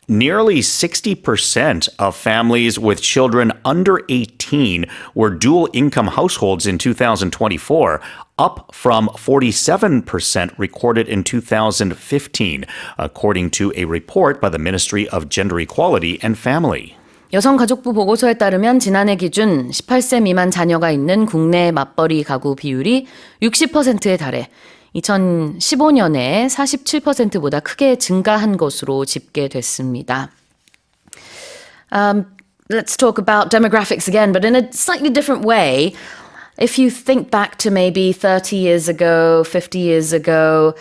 Nearly 60% of families with children under 18 were dual income households in 2024, up from 47% recorded in 2015, according to a report by the Ministry of Gender Equality and Family. 여성가족부 보고서에 따르면 지난해 기준 18세 미만 자녀가 있는 국내 맞벌이 가구 비율이 60%에 달해 2015년에 47%보다 크게 증가한 것으로 집계됐습니다. Let's talk about demographics again, but in a slightly different way. If you think back to maybe 30 years ago, 50 years ago,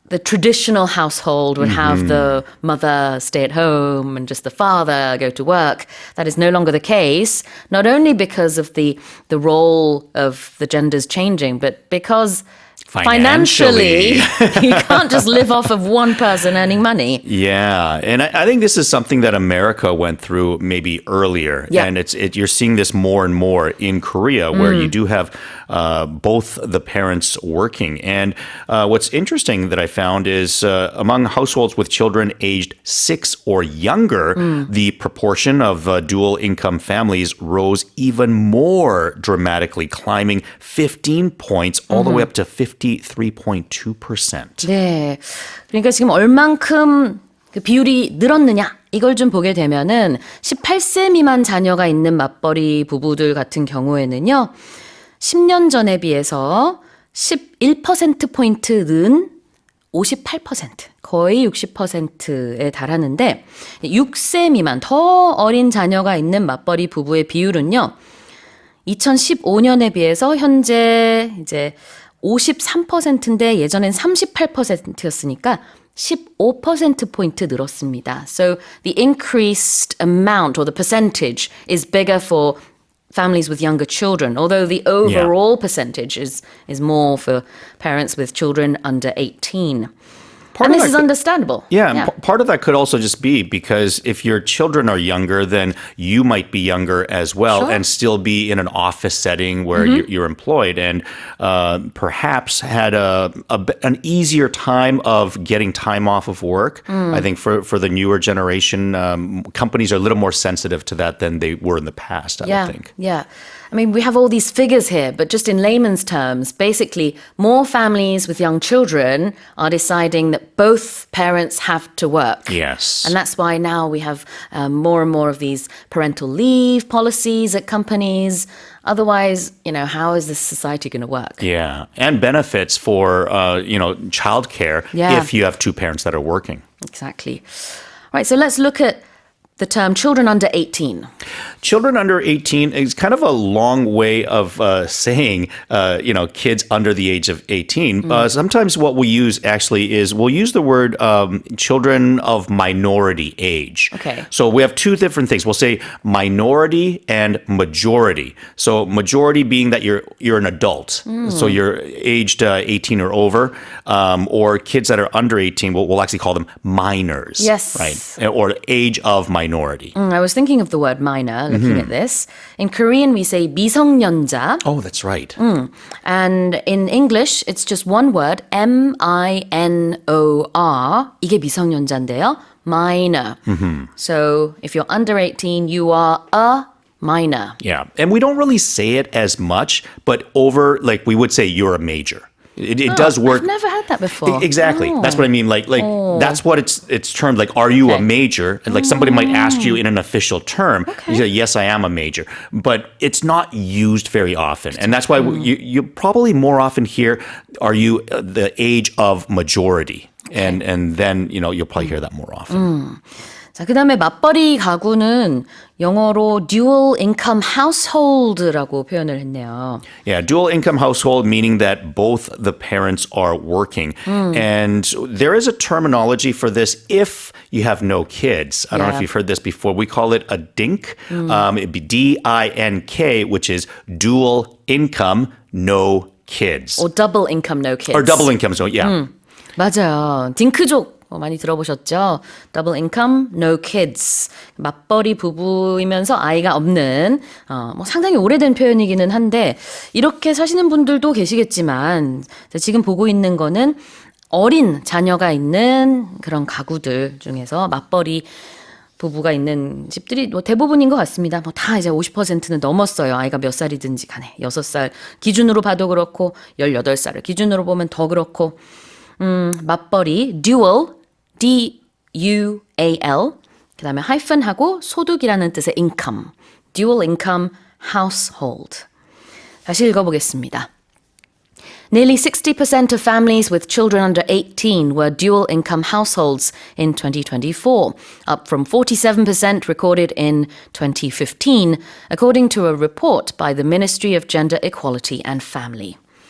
the traditional household would have the mother stay at home and just the father go to work. That is no longer the case, not only because of the role of the genders changing, but because financially, you can't just live off of one person earning money. Yeah, and I think this is something that America went through maybe earlier, and you're seeing this more and more in Korea, where you do have both the parents working. And what's interesting that I found is among households with children aged 6 or younger, the proportion of dual income families rose even more dramatically, climbing 15 points all the way up to 53.2%. 네, 그러니까 지금 얼만큼 그 비율이 늘었느냐 이걸 좀 보게 되면은 18세 미만 자녀가 있는 맞벌이 부부들 같은 경우에는요. 10년 전에 비해서 11%포인트 는 58%, 거의 60%에 달하는데 6세 미만 더 어린 자녀가 있는 맞벌이 부부의 비율은요. 2015년에 비해서 현재 이제 53%인데 예전엔 38%였으니까 15%포인트 늘었습니다. So the increased amount or the percentage is bigger for families with younger children, although the overall percentage is more for parents with children under 18. And this is understandable. Yeah. Part of that could also just be because if your children are younger, then you might be younger as well and still be in an office setting where you're employed and perhaps had an easier time of getting time off of work. I think for the newer generation, companies are a little more sensitive to that than they were in the past, I would think. Yeah. I mean, we have all these figures here, but just in layman's terms, basically, more families with young children are deciding that both parents have to work. Yes. And that's why now we have more and more of these parental leave policies at companies. Otherwise, how is this society going to work? Yeah. And benefits for, childcare if you have two parents that are working. Exactly. All right, so let's look at the term children under 18. Children under 18 is kind of a long way of saying, kids under the age of 18. Sometimes what we use actually is we'll use the word children of minority age. Okay. So we have two different things. We'll say minority and majority. So majority being that you're an adult. So you're aged 18 or over. Or kids that are under 18, we'll actually call them minors. Yes. Right? Or age of minority. I was thinking of the word minor, looking at this. In Korean, we say 미성년자. Oh, that's right. And in English, it's just one word, M-I-N-O-R. 이게 미성년자인데요. Minor. So if you're under 18, you are a minor. Yeah. And we don't really say it as much, but we would say you're a major. It does work. I've never had that before. Exactly. That's what I mean. That's what it's termed. Like, are you a major? And somebody might ask you in an official term. You say, yes, I am a major. But it's not used very often. And that's why you probably more often hear, are you the age of majority? And then, you'll probably hear that more often. 자, 그다음에 맞벌이 가구는 영어로 dual income household라고 표현을 했네요. Yeah, dual income household meaning that both the parents are working. And there is a terminology for this if you have no kids. I don't know if you've heard this before. We call it a DINK. It'd be D-I-N-K, which is dual income, no kids. Or double income, no kids. Or double income, so yeah. 맞아요. 딩크족. 많이 들어보셨죠? Double income, no kids. 맞벌이 부부이면서 아이가 없는 상당히 오래된 표현이기는 한데 이렇게 사시는 분들도 계시겠지만 지금 보고 있는 거는 어린 자녀가 있는 그런 가구들 중에서 맞벌이 부부가 있는 집들이 뭐 대부분인 것 같습니다. 뭐 다 이제 50%는 넘었어요. 아이가 몇 살이든지 간에. 6살 기준으로 봐도 그렇고 18살을 기준으로 보면 더 그렇고 맞벌이 dual D-U-A-L 그다음에 하이픈하고 소득이라는 뜻의 income dual income household 다시 읽어보겠습니다. Nearly 60% of families with children under 18 were dual-income households in 2024, up from 47% recorded in 2015, according to a report by the Ministry of Gender Equality and Family.